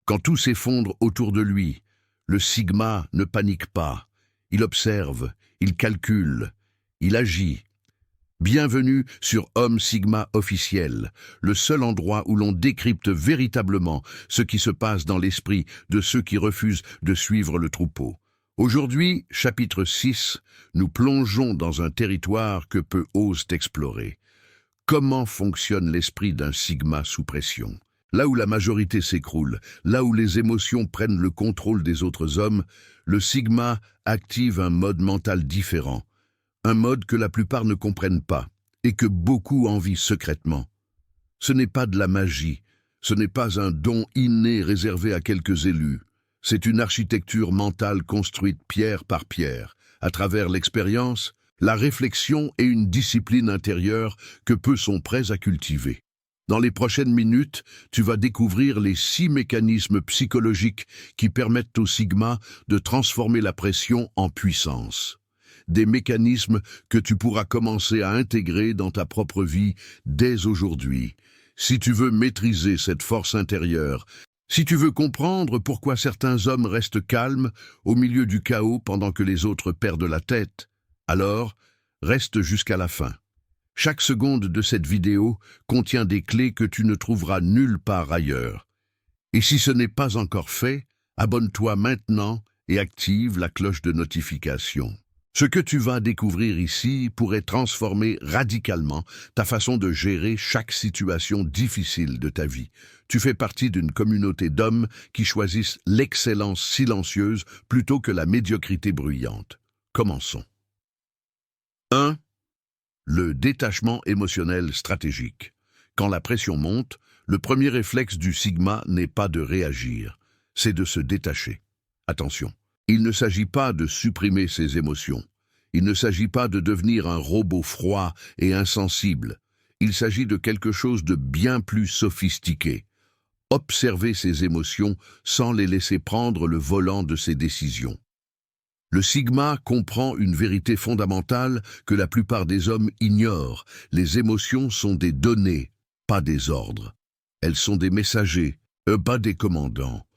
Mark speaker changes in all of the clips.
Speaker 1: Quand tout s'effondre autour de lui, le sigma ne panique pas. Il observe, il calcule, il agit. Bienvenue sur Homme Sigma officiel, le seul endroit où l'on décrypte véritablement ce qui se passe dans l'esprit de ceux qui refusent de suivre le troupeau. Aujourd'hui, chapitre 6, nous plongeons dans un territoire que peu osent explorer. Comment fonctionne l'esprit d'un Sigma sous pression? Là où la majorité s'écroule, là où les émotions prennent le contrôle des autres hommes, le Sigma active un mode mental différent. Un mode que la plupart ne comprennent pas et que beaucoup envient secrètement. Ce n'est pas de la magie, ce n'est pas un don inné réservé à quelques élus. C'est une architecture mentale construite pierre par pierre, à travers l'expérience, la réflexion et une discipline intérieure que peu sont prêts à cultiver. Dans les prochaines minutes, tu vas découvrir les 6 mécanismes psychologiques qui permettent au Sigma de transformer la pression en puissance. Des mécanismes que tu pourras commencer à intégrer dans ta propre vie dès aujourd'hui. Si tu veux maîtriser cette force intérieure, si tu veux comprendre pourquoi certains hommes restent calmes au milieu du chaos pendant que les autres perdent la tête, alors reste jusqu'à la fin. Chaque seconde de cette vidéo contient des clés que tu ne trouveras nulle part ailleurs. Et si ce n'est pas encore fait, abonne-toi maintenant et active la cloche de notification. Ce que tu vas découvrir ici pourrait transformer radicalement ta façon de gérer chaque situation difficile de ta vie. Tu fais partie d'une communauté d'hommes qui choisissent l'excellence silencieuse plutôt que la médiocrité bruyante. Commençons. 1. Le détachement émotionnel stratégique. Quand la pression monte, le premier réflexe du Sigma n'est pas de réagir, c'est de se détacher. Attention. Il ne s'agit pas de supprimer ses émotions. Il ne s'agit pas de devenir un robot froid et insensible. Il s'agit de quelque chose de bien plus sophistiqué. Observer ses émotions sans les laisser prendre le volant de ses décisions. Le Sigma comprend une vérité fondamentale que la plupart des hommes ignorent. Les émotions sont des données, pas des ordres. Elles sont des messagers, pas des commandants.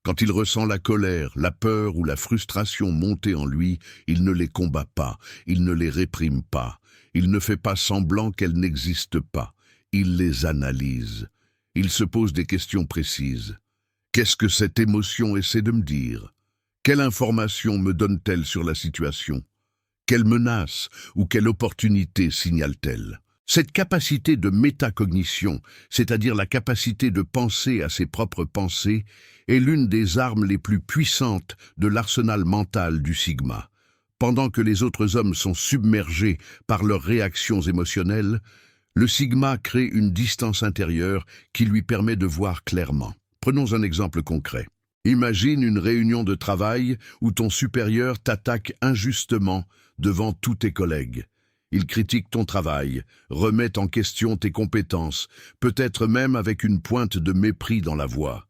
Speaker 1: Quand il ressent la colère, la peur ou la frustration monter en lui, il ne les combat pas, il ne les réprime pas, il ne fait pas semblant qu'elles n'existent pas, il les analyse. Il se pose des questions précises. Qu'est-ce que cette émotion essaie de me dire? Quelle information me donne-t-elle sur la situation? Quelle menace ou quelle opportunité signale-t-elle? Cette capacité de métacognition, c'est-à-dire la capacité de penser à ses propres pensées, est l'une des armes les plus puissantes de l'arsenal mental du Sigma. Pendant que les autres hommes sont submergés par leurs réactions émotionnelles, le Sigma crée une distance intérieure qui lui permet de voir clairement. Prenons un exemple concret. Imagine une réunion de travail où ton supérieur t'attaque injustement devant tous tes collègues. Il critique ton travail, remet en question tes compétences, peut-être même avec une pointe de mépris dans la voix.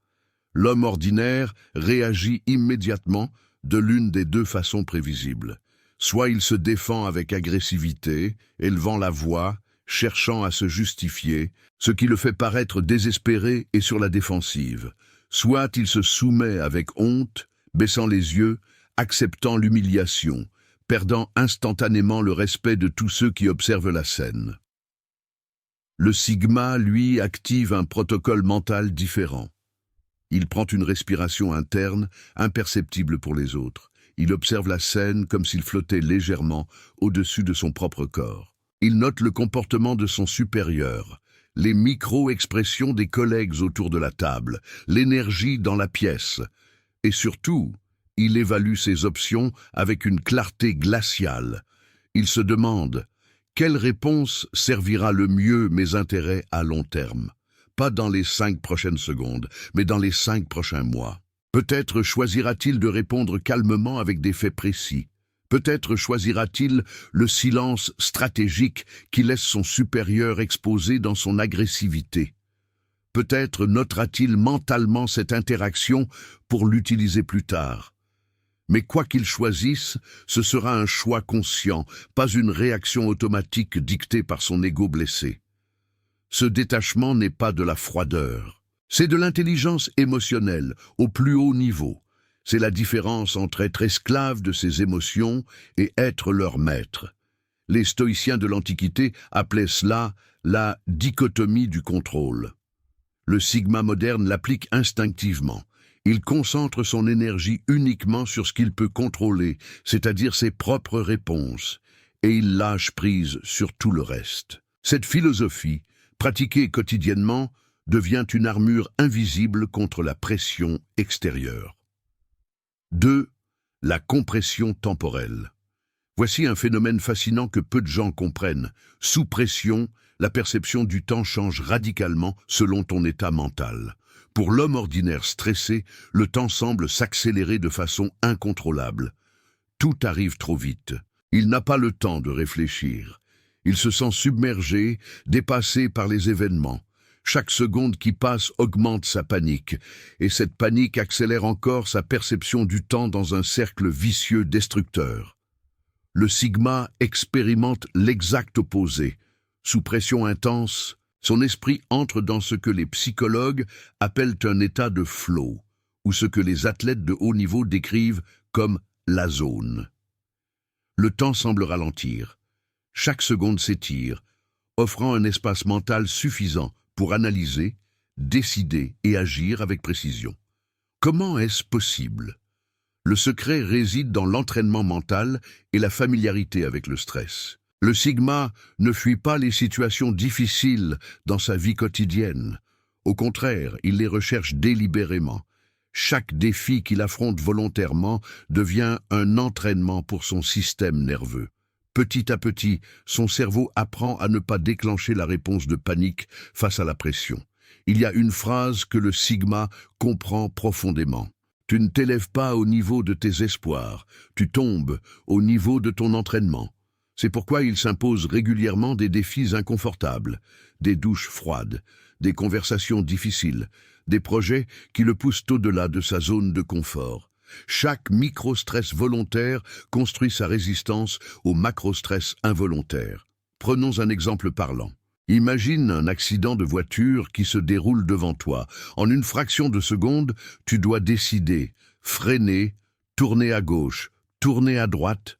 Speaker 1: L'homme ordinaire réagit immédiatement de l'une des 2 façons prévisibles. Soit il se défend avec agressivité, élevant la voix, cherchant à se justifier, ce qui le fait paraître désespéré et sur la défensive. Soit il se soumet avec honte, baissant les yeux, acceptant l'humiliation, perdant instantanément le respect de tous ceux qui observent la scène. Le Sigma, lui, active un protocole mental différent. Il prend une respiration interne, imperceptible pour les autres. Il observe la scène comme s'il flottait légèrement au-dessus de son propre corps. Il note le comportement de son supérieur, les micro-expressions des collègues autour de la table, l'énergie dans la pièce. Et surtout, il évalue ses options avec une clarté glaciale. Il se demande « Quelle réponse servira le mieux mes intérêts à long terme ?» Pas dans les 5 prochaines secondes, mais dans les 5 prochains mois. Peut-être choisira-t-il de répondre calmement avec des faits précis. Peut-être choisira-t-il le silence stratégique qui laisse son supérieur exposé dans son agressivité. Peut-être notera-t-il mentalement cette interaction pour l'utiliser plus tard. Mais quoi qu'il choisisse, ce sera un choix conscient, pas une réaction automatique dictée par son ego blessé. Ce détachement n'est pas de la froideur, C'est de l'intelligence émotionnelle au plus haut niveau. C'est la différence entre être esclave de ses émotions et être leur maître. Les stoïciens de l'Antiquité appelaient cela la dichotomie du contrôle. Le sigma moderne l'applique instinctivement. Il concentre son énergie uniquement sur ce qu'il peut contrôler, c'est-à-dire ses propres réponses, et il lâche prise sur tout le reste. Cette philosophie, pratiquée quotidiennement, devient une armure invisible contre la pression extérieure. 2. La compression temporelle. Voici un phénomène fascinant que peu de gens comprennent. Sous pression, la perception du temps change radicalement selon ton état mental. Pour l'homme ordinaire stressé, le temps semble s'accélérer de façon incontrôlable. Tout arrive trop vite. Il n'a pas le temps de réfléchir. Il se sent submergé, dépassé par les événements. Chaque seconde qui passe augmente sa panique, et cette panique accélère encore sa perception du temps dans un cercle vicieux destructeur. Le sigma expérimente l'exact opposé. Sous pression intense, son esprit entre dans ce que les psychologues appellent un état de flow, ou ce que les athlètes de haut niveau décrivent comme la zone. Le temps semble ralentir. Chaque seconde s'étire, offrant un espace mental suffisant pour analyser, décider et agir avec précision. Comment est-ce possible ? Le secret réside dans l'entraînement mental et la familiarité avec le stress. Le sigma ne fuit pas les situations difficiles dans sa vie quotidienne. Au contraire, il les recherche délibérément. Chaque défi qu'il affronte volontairement devient un entraînement pour son système nerveux. Petit à petit, son cerveau apprend à ne pas déclencher la réponse de panique face à la pression. Il y a une phrase que le sigma comprend profondément. Tu ne t'élèves pas au niveau de tes espoirs, tu tombes au niveau de ton entraînement. C'est pourquoi il s'impose régulièrement des défis inconfortables, des douches froides, des conversations difficiles, des projets qui le poussent au-delà de sa zone de confort. Chaque micro-stress volontaire construit sa résistance au macro-stress involontaire. Prenons un exemple parlant. Imagine un accident de voiture qui se déroule devant toi. En une fraction de seconde, tu dois décider, freiner, tourner à gauche, tourner à droite.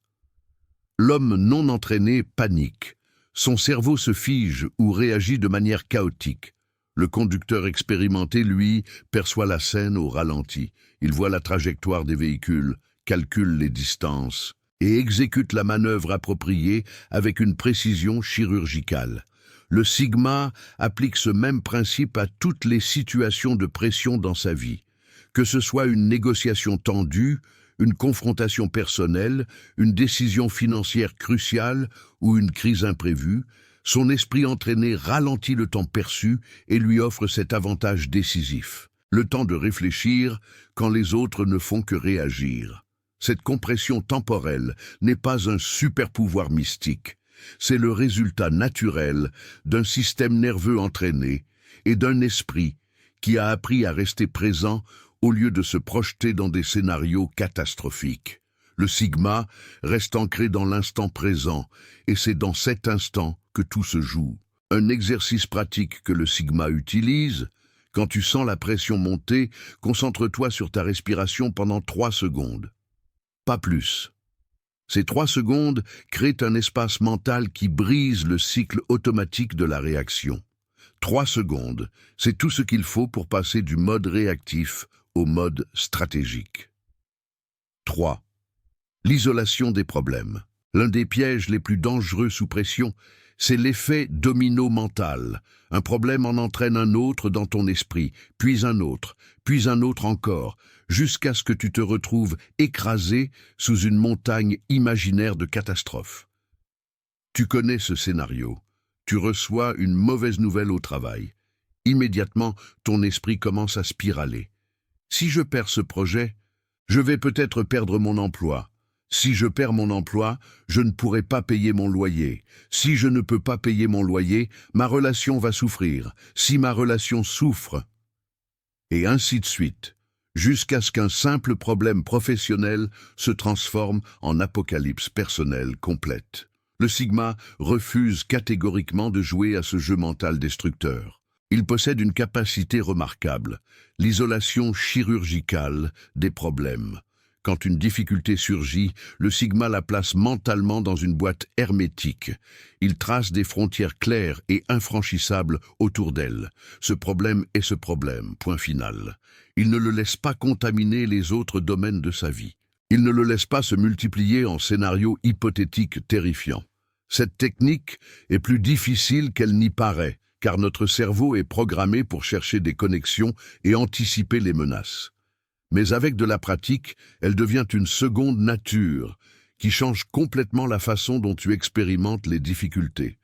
Speaker 1: L'homme non entraîné panique. Son cerveau se fige ou réagit de manière chaotique. Le conducteur expérimenté, lui, perçoit la scène au ralenti. Il voit la trajectoire des véhicules, calcule les distances et exécute la manœuvre appropriée avec une précision chirurgicale. Le sigma applique ce même principe à toutes les situations de pression dans sa vie. Que ce soit une négociation tendue, une confrontation personnelle, une décision financière cruciale ou une crise imprévue, son esprit entraîné ralentit le temps perçu et lui offre cet avantage décisif. Le temps de réfléchir quand les autres ne font que réagir. Cette compression temporelle n'est pas un super-pouvoir mystique. C'est le résultat naturel d'un système nerveux entraîné et d'un esprit qui a appris à rester présent au lieu de se projeter dans des scénarios catastrophiques. Le sigma reste ancré dans l'instant présent et c'est dans cet instant que tout se joue. Un exercice pratique que le sigma utilise, quand tu sens la pression monter, concentre-toi sur ta respiration pendant 3 secondes. Pas plus. Ces 3 secondes créent un espace mental qui brise le cycle automatique de la réaction. 3 secondes, c'est tout ce qu'il faut pour passer du mode réactif au mode stratégique. 3. L'isolation des problèmes. L'un des pièges les plus dangereux sous pression, c'est l'effet domino mental. Un problème en entraîne un autre dans ton esprit, puis un autre encore, jusqu'à ce que tu te retrouves écrasé sous une montagne imaginaire de catastrophes. Tu connais ce scénario. Tu reçois une mauvaise nouvelle au travail. Immédiatement, ton esprit commence à spiraler. Si je perds ce projet, je vais peut-être perdre mon emploi. Si je perds mon emploi, je ne pourrai pas payer mon loyer. Si je ne peux pas payer mon loyer, ma relation va souffrir. Si ma relation souffre, et ainsi de suite, jusqu'à ce qu'un simple problème professionnel se transforme en apocalypse personnelle complète. Le sigma refuse catégoriquement de jouer à ce jeu mental destructeur. Il possède une capacité remarquable, l'isolation chirurgicale des problèmes. Quand une difficulté surgit, le Sigma la place mentalement dans une boîte hermétique. Il trace des frontières claires et infranchissables autour d'elle. Ce problème est ce problème, point final. Il ne le laisse pas contaminer les autres domaines de sa vie. Il ne le laisse pas se multiplier en scénarios hypothétiques terrifiants. Cette technique est plus difficile qu'elle n'y paraît, car notre cerveau est programmé pour chercher des connexions et anticiper les menaces. Mais avec de la pratique, elle devient une seconde nature qui change complètement la façon dont tu expérimentes les difficultés.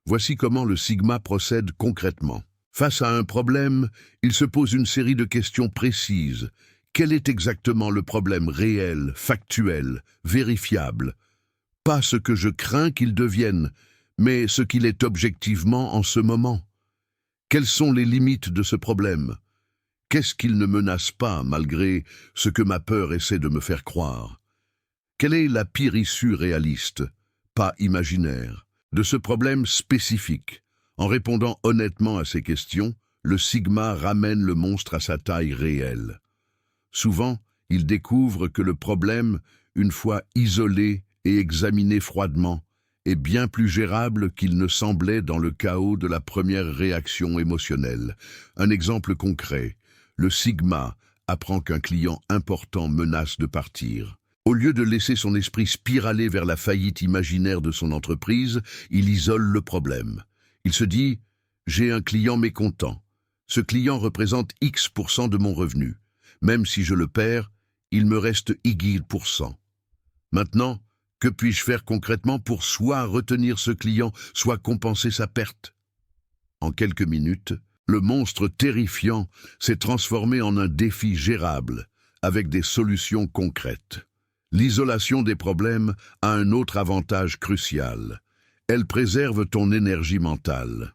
Speaker 1: Voici comment le Sigma procède concrètement. Face à un problème, il se pose une série de questions précises. Quel est exactement le problème réel, factuel, vérifiable? Pas ce que je crains qu'il devienne, mais ce qu'il est objectivement en ce moment. Quelles sont les limites de ce problème? Qu'est-ce qu'il ne menace pas, malgré ce que ma peur essaie de me faire croire? Quelle est la pire issue réaliste, pas imaginaire, de ce problème spécifique? En répondant honnêtement à ces questions, le Sigma ramène le monstre à sa taille réelle. Souvent, il découvre que le problème, une fois isolé et examiné froidement, est bien plus gérable qu'il ne semblait dans le chaos de la première réaction émotionnelle. Un exemple concret. Le Sigma apprend qu'un client important menace de partir. Au lieu de laisser son esprit spiraler vers la faillite imaginaire de son entreprise, il isole le problème. Il se dit « J'ai un client mécontent. Ce client représente X% de mon revenu. Même si je le perds, il me reste Y%. Maintenant, que puis-je faire concrètement pour soit retenir ce client, soit compenser sa perte ?» En quelques minutes, le monstre terrifiant s'est transformé en un défi gérable, avec des solutions concrètes. L'isolation des problèmes a un autre avantage crucial. Elle préserve ton énergie mentale.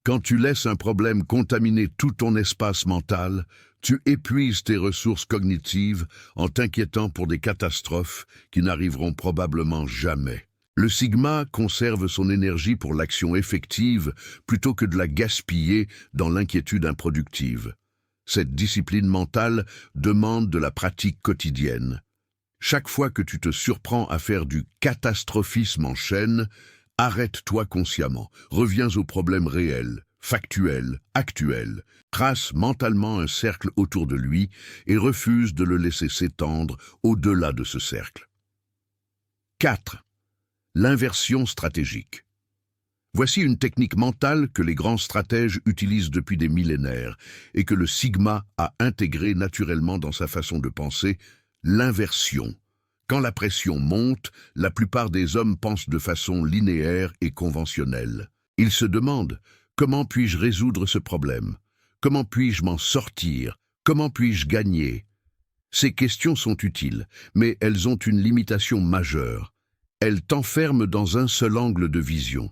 Speaker 1: Quand tu laisses un problème contaminer tout ton espace mental, tu épuises tes ressources cognitives en t'inquiétant pour des catastrophes qui n'arriveront probablement jamais. Le Sigma conserve son énergie pour l'action effective plutôt que de la gaspiller dans l'inquiétude improductive. Cette discipline mentale demande de la pratique quotidienne. Chaque fois que tu te surprends à faire du catastrophisme en chaîne, arrête-toi consciemment, reviens au problème réel, factuel, actuel, trace mentalement un cercle autour de lui et refuse de le laisser s'étendre au-delà de ce cercle. 4. L'inversion stratégique. Voici une technique mentale que les grands stratèges utilisent depuis des millénaires et que le Sigma a intégrée naturellement dans sa façon de penser, l'inversion. Quand la pression monte, la plupart des hommes pensent de façon linéaire et conventionnelle. Ils se demandent « Comment puis-je résoudre ce problème? Comment puis-je m'en sortir? Comment puis-je gagner ?» Ces questions sont utiles, mais elles ont une limitation majeure. Elles t'enferment dans un seul angle de vision.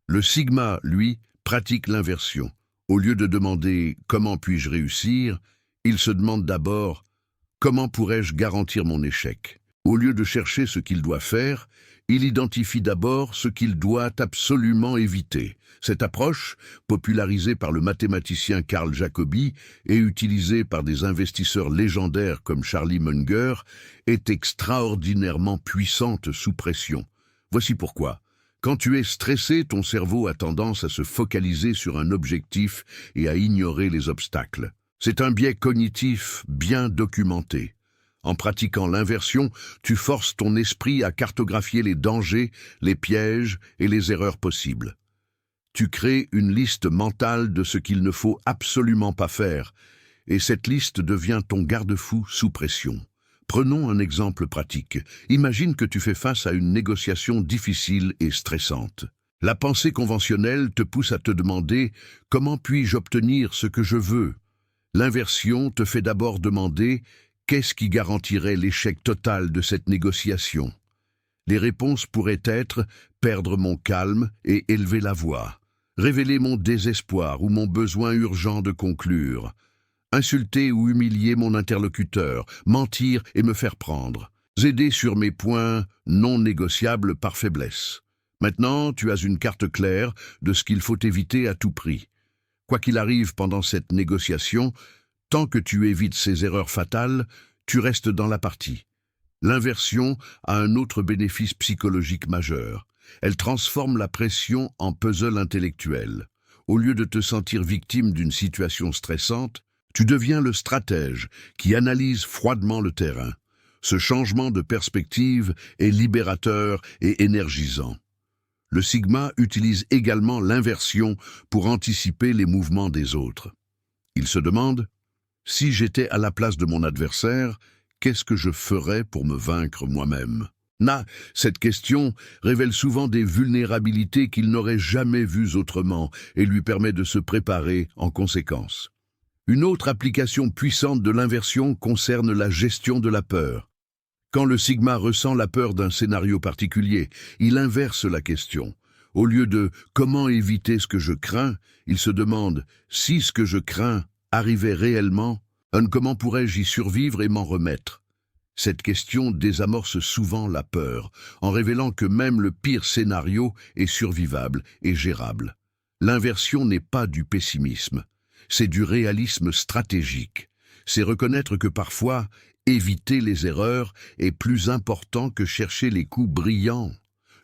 Speaker 1: Le Sigma, lui, pratique l'inversion. Au lieu de demander « Comment puis-je réussir ?», il se demande d'abord « Comment pourrais-je garantir mon échec ?» Au lieu de chercher ce qu'il doit faire, il identifie d'abord ce qu'il doit absolument éviter. Cette approche, popularisée par le mathématicien Carl Jacobi et utilisée par des investisseurs légendaires comme Charlie Munger, est extraordinairement puissante sous pression. Voici pourquoi. Quand tu es stressé, ton cerveau a tendance à se focaliser sur un objectif et à ignorer les obstacles. C'est un biais cognitif bien documenté. En pratiquant l'inversion, tu forces ton esprit à cartographier les dangers, les pièges et les erreurs possibles. Tu crées une liste mentale de ce qu'il ne faut absolument pas faire, et cette liste devient ton garde-fou sous pression. Prenons un exemple pratique. Imagine que tu fais face à une négociation difficile et stressante. La pensée conventionnelle te pousse à te demander « Comment puis-je obtenir ce que je veux ?» L'inversion te fait d'abord demander « Qu'est-ce qui garantirait l'échec total de cette négociation ?» Les réponses pourraient être « Perdre mon calme et élever la voix », révéler mon désespoir ou mon besoin urgent de conclure, insulter ou humilier mon interlocuteur, mentir et me faire prendre, aider sur mes points non négociables par faiblesse. Maintenant, tu as une carte claire de ce qu'il faut éviter à tout prix. Quoi qu'il arrive pendant cette négociation, tant que tu évites ces erreurs fatales, tu restes dans la partie. L'inversion a un autre bénéfice psychologique majeur. Elle transforme la pression en puzzle intellectuel. Au lieu de te sentir victime d'une situation stressante, tu deviens le stratège qui analyse froidement le terrain. Ce changement de perspective est libérateur et énergisant. Le Sigma utilise également l'inversion pour anticiper les mouvements des autres. Il se demande « Si j'étais à la place de mon adversaire, qu'est-ce que je ferais pour me vaincre moi-même » Cette question révèle souvent des vulnérabilités qu'il n'aurait jamais vues autrement et lui permet de se préparer en conséquence. Une autre application puissante de l'inversion concerne la gestion de la peur. Quand le Sigma ressent la peur d'un scénario particulier, il inverse la question. Au lieu de « comment éviter ce que je crains ?», il se demande « si ce que je crains arrivait réellement, comment pourrais-je y survivre et m'en remettre ?» Cette question désamorce souvent la peur, en révélant que même le pire scénario est survivable et gérable. L'inversion n'est pas du pessimisme, c'est du réalisme stratégique. C'est reconnaître que parfois, éviter les erreurs est plus important que chercher les coups brillants.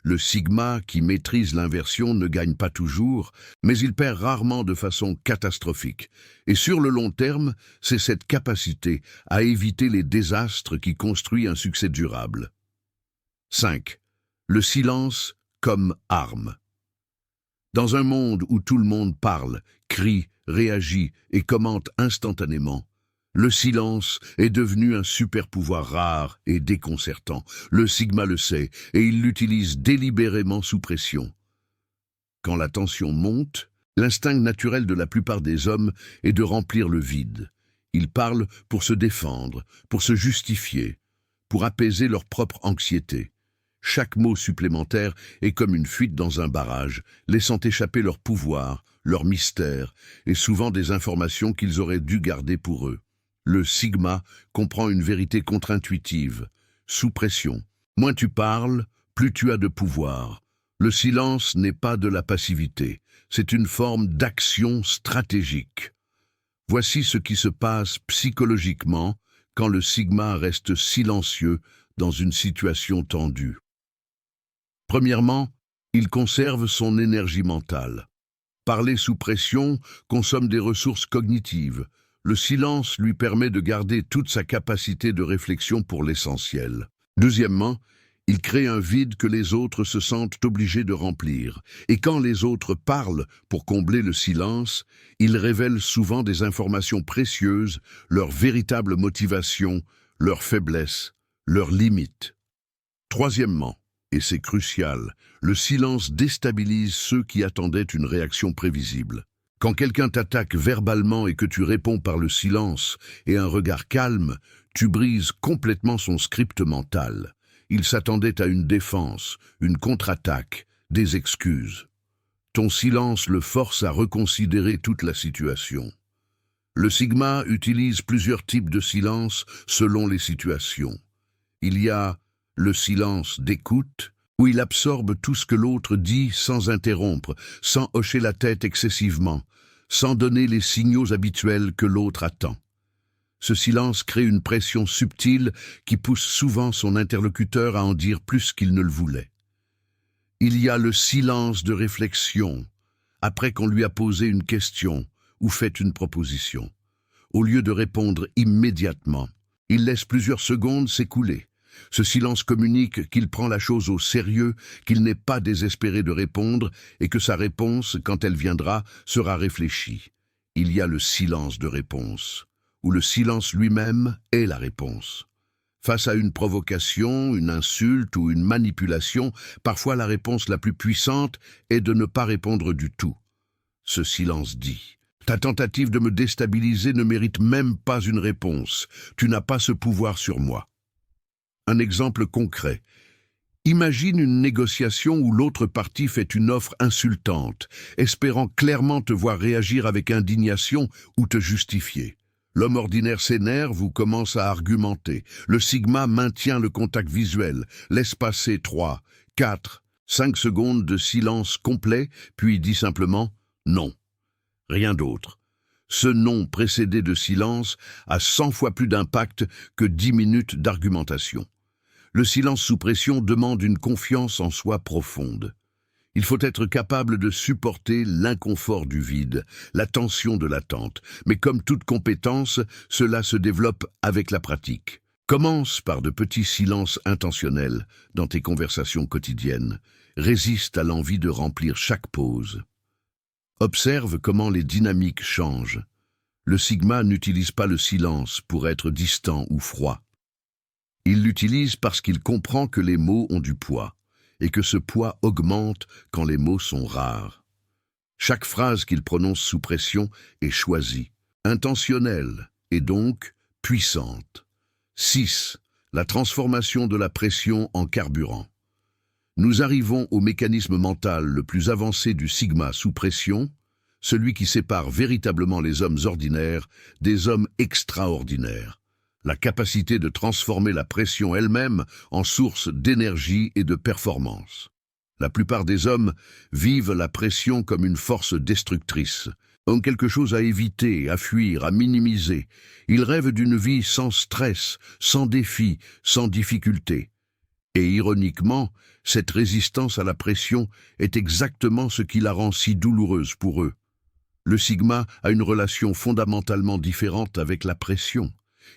Speaker 1: Le Sigma, qui maîtrise l'inversion, ne gagne pas toujours, mais il perd rarement de façon catastrophique. Et sur le long terme, c'est cette capacité à éviter les désastres qui construit un succès durable. 5. Le silence comme arme. Dans un monde où tout le monde parle, crie, réagit et commente instantanément, le silence est devenu un super-pouvoir rare et déconcertant. Le Sigma le sait et il l'utilise délibérément sous pression. Quand la tension monte, l'instinct naturel de la plupart des hommes est de remplir le vide. Ils parlent pour se défendre, pour se justifier, pour apaiser leur propre anxiété. Chaque mot supplémentaire est comme une fuite dans un barrage, laissant échapper leur pouvoir, leur mystère et souvent des informations qu'ils auraient dû garder pour eux. Le Sigma comprend une vérité contre-intuitive. Sous pression, moins tu parles, plus tu as de pouvoir. Le silence n'est pas de la passivité, c'est une forme d'action stratégique. Voici ce qui se passe psychologiquement quand le Sigma reste silencieux dans une situation tendue. Premièrement, il conserve son énergie mentale. Parler sous pression consomme des ressources cognitives. Le silence lui permet de garder toute sa capacité de réflexion pour l'essentiel. Deuxièmement, il crée un vide que les autres se sentent obligés de remplir. Et quand les autres parlent pour combler le silence, ils révèlent souvent des informations précieuses, leur véritable motivation, leurs faiblesses, leurs limites. Troisièmement, et c'est crucial, le silence déstabilise ceux qui attendaient une réaction prévisible. Quand quelqu'un t'attaque verbalement et que tu réponds par le silence et un regard calme, tu brises complètement son script mental. Il s'attendait à une défense, une contre-attaque, des excuses. Ton silence le force à reconsidérer toute la situation. Le Sigma utilise plusieurs types de silence selon les situations. Il y a le silence d'écoute, où il absorbe tout ce que l'autre dit sans interrompre, sans hocher la tête excessivement, sans donner les signaux habituels que l'autre attend. Ce silence crée une pression subtile qui pousse souvent son interlocuteur à en dire plus qu'il ne le voulait. Il y a le silence de réflexion, après qu'on lui a posé une question ou fait une proposition. Au lieu de répondre immédiatement, il laisse plusieurs secondes s'écouler. Ce silence communique qu'il prend la chose au sérieux, qu'il n'est pas désespéré de répondre et que sa réponse, quand elle viendra, sera réfléchie. Il y a le silence de réponse, où le silence lui-même est la réponse. Face à une provocation, une insulte ou une manipulation, parfois la réponse la plus puissante est de ne pas répondre du tout. Ce silence dit « Ta tentative de me déstabiliser ne mérite même pas une réponse. Tu n'as pas ce pouvoir sur moi. » Un exemple concret. Imagine une négociation où l'autre partie fait une offre insultante, espérant clairement te voir réagir avec indignation ou te justifier. L'homme ordinaire s'énerve ou commence à argumenter. Le Sigma maintient le contact visuel, laisse passer 3, 4, 5 secondes de silence complet, puis dit simplement « non ». rien d'autre. Ce nom précédé de silence a 100 fois plus d'impact que 10 minutes d'argumentation. Le silence sous pression demande une confiance en soi profonde. Il faut être capable de supporter l'inconfort du vide, la tension de l'attente. Mais comme toute compétence, cela se développe avec la pratique. Commence par de petits silences intentionnels dans tes conversations quotidiennes. Résiste à l'envie de remplir chaque pause. Observe comment les dynamiques changent. Le sigma n'utilise pas le silence pour être distant ou froid. Il l'utilise parce qu'il comprend que les mots ont du poids, et que ce poids augmente quand les mots sont rares. Chaque phrase qu'il prononce sous pression est choisie, intentionnelle et donc puissante. 6. La transformation de la pression en carburant. Nous arrivons au mécanisme mental le plus avancé du sigma sous pression, celui qui sépare véritablement les hommes ordinaires des hommes extraordinaires. La capacité de transformer la pression elle-même en source d'énergie et de performance. La plupart des hommes vivent la pression comme une force destructrice, ont quelque chose à éviter, à fuir, à minimiser. Ils rêvent d'une vie sans stress, sans défi, sans difficulté. Et ironiquement, cette résistance à la pression est exactement ce qui la rend si douloureuse pour eux. Le sigma a une relation fondamentalement différente avec la pression.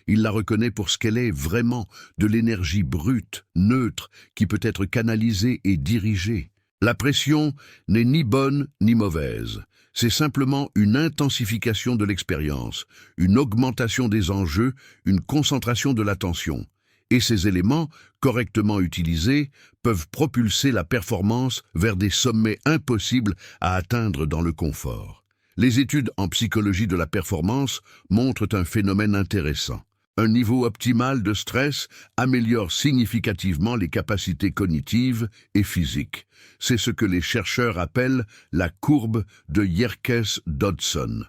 Speaker 1: Il la reconnaît pour ce qu'elle est vraiment, de l'énergie brute, neutre, qui peut être canalisée et dirigée. La pression n'est ni bonne ni mauvaise. C'est simplement une intensification de l'expérience, une augmentation des enjeux, une concentration de l'attention. Et ces éléments, correctement utilisés, peuvent propulser la performance vers des sommets impossibles à atteindre dans le confort. Les études en psychologie de la performance montrent un phénomène intéressant. Un niveau optimal de stress améliore significativement les capacités cognitives et physiques. C'est ce que les chercheurs appellent la courbe de Yerkes-Dodson.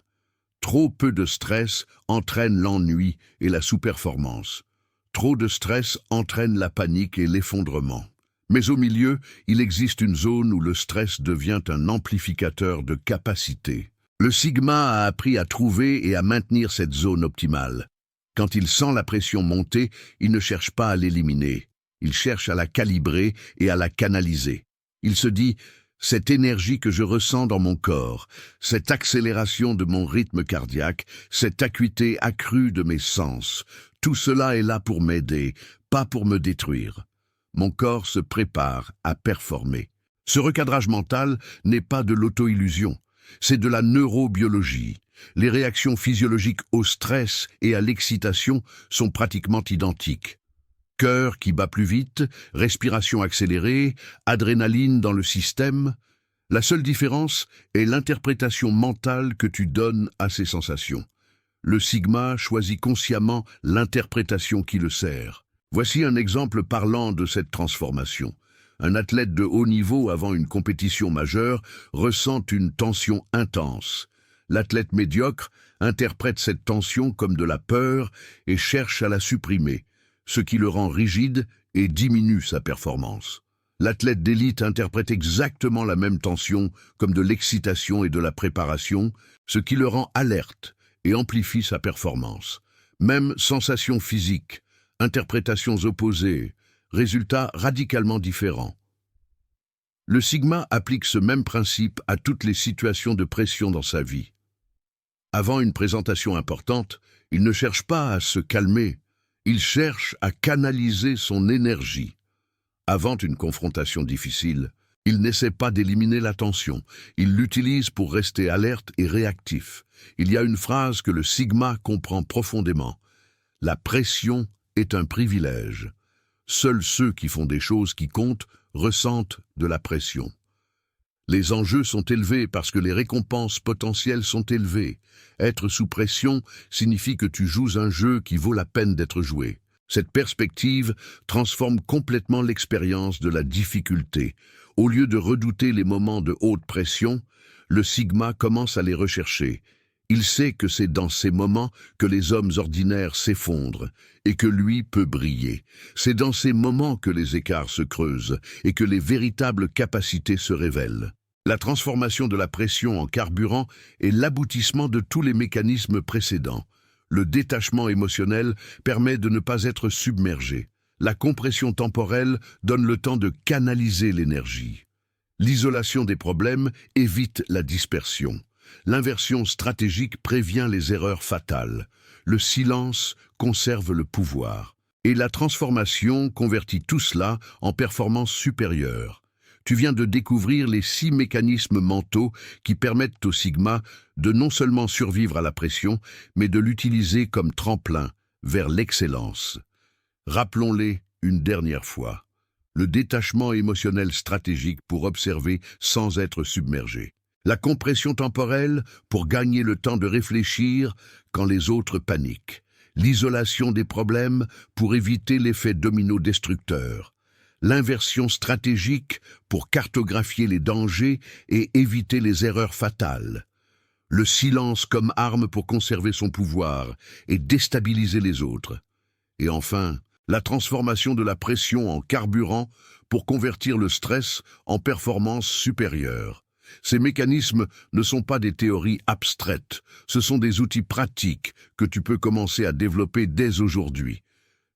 Speaker 1: Trop peu de stress entraîne l'ennui et la sous-performance. Trop de stress entraîne la panique et l'effondrement. Mais au milieu, il existe une zone où le stress devient un amplificateur de capacité. Le sigma a appris à trouver et à maintenir cette zone optimale. Quand il sent la pression monter, il ne cherche pas à l'éliminer. Il cherche à la calibrer et à la canaliser. Il se dit « cette énergie que je ressens dans mon corps, cette accélération de mon rythme cardiaque, cette acuité accrue de mes sens, tout cela est là pour m'aider, pas pour me détruire. Mon corps se prépare à performer. » Ce recadrage mental n'est pas de l'auto-illusion. C'est de la neurobiologie. Les réactions physiologiques au stress et à l'excitation sont pratiquement identiques. Cœur qui bat plus vite, respiration accélérée, adrénaline dans le système. La seule différence est l'interprétation mentale que tu donnes à ces sensations. Le sigma choisit consciemment l'interprétation qui le sert. Voici un exemple parlant de cette transformation. Un athlète de haut niveau avant une compétition majeure ressent une tension intense. L'athlète médiocre interprète cette tension comme de la peur et cherche à la supprimer, ce qui le rend rigide et diminue sa performance. L'athlète d'élite interprète exactement la même tension comme de l'excitation et de la préparation, ce qui le rend alerte et amplifie sa performance. Même sensation physique, interprétations opposées, résultats radicalement différents. Le sigma applique ce même principe à toutes les situations de pression dans sa vie. Avant une présentation importante, il ne cherche pas à se calmer, il cherche à canaliser son énergie. Avant une confrontation difficile, il n'essaie pas d'éliminer la tension, il l'utilise pour rester alerte et réactif. Il y a une phrase que le sigma comprend profondément. La pression est un privilège. Seuls ceux qui font des choses qui comptent ressentent de la pression. Les enjeux sont élevés parce que les récompenses potentielles sont élevées. Être sous pression signifie que tu joues un jeu qui vaut la peine d'être joué. Cette perspective transforme complètement l'expérience de la difficulté. Au lieu de redouter les moments de haute pression, le sigma commence à les rechercher. Il sait que c'est dans ces moments que les hommes ordinaires s'effondrent et que lui peut briller. C'est dans ces moments que les écarts se creusent et que les véritables capacités se révèlent. La transformation de la pression en carburant est l'aboutissement de tous les mécanismes précédents. Le détachement émotionnel permet de ne pas être submergé. La compression temporelle donne le temps de canaliser l'énergie. L'isolation des problèmes évite la dispersion. L'inversion stratégique prévient les erreurs fatales. Le silence conserve le pouvoir. Et la transformation convertit tout cela en performance supérieure. Tu viens de découvrir les 6 mécanismes mentaux qui permettent au Sigma de non seulement survivre à la pression, mais de l'utiliser comme tremplin vers l'excellence. Rappelons-les une dernière fois. Le détachement émotionnel stratégique pour observer sans être submergé. La compression temporelle pour gagner le temps de réfléchir quand les autres paniquent. L'isolation des problèmes pour éviter l'effet domino destructeur. L'inversion stratégique pour cartographier les dangers et éviter les erreurs fatales. Le silence comme arme pour conserver son pouvoir et déstabiliser les autres. Et enfin, la transformation de la pression en carburant pour convertir le stress en performance supérieure. Ces mécanismes ne sont pas des théories abstraites, ce sont des outils pratiques que tu peux commencer à développer dès aujourd'hui.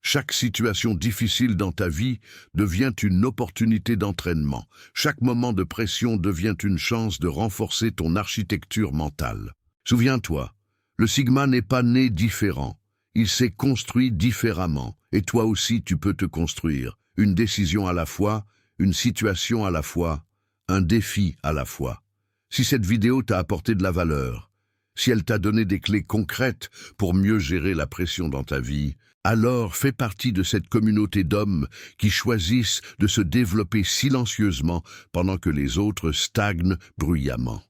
Speaker 1: Chaque situation difficile dans ta vie devient une opportunité d'entraînement. Chaque moment de pression devient une chance de renforcer ton architecture mentale. Souviens-toi, le Sigma n'est pas né différent. Il s'est construit différemment. Et toi aussi, tu peux te construire. Une décision à la fois, une situation à la fois, un défi à la fois. Si cette vidéo t'a apporté de la valeur, si elle t'a donné des clés concrètes pour mieux gérer la pression dans ta vie, alors fais partie de cette communauté d'hommes qui choisissent de se développer silencieusement pendant que les autres stagnent bruyamment.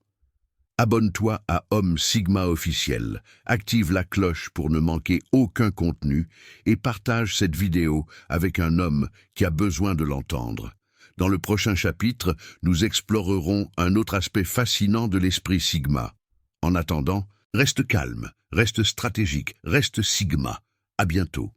Speaker 1: Abonne-toi à Homme Sigma officiel, active la cloche pour ne manquer aucun contenu et partage cette vidéo avec un homme qui a besoin de l'entendre. Dans le prochain chapitre, nous explorerons un autre aspect fascinant de l'esprit Sigma. En attendant, reste calme, reste stratégique, reste Sigma. À bientôt.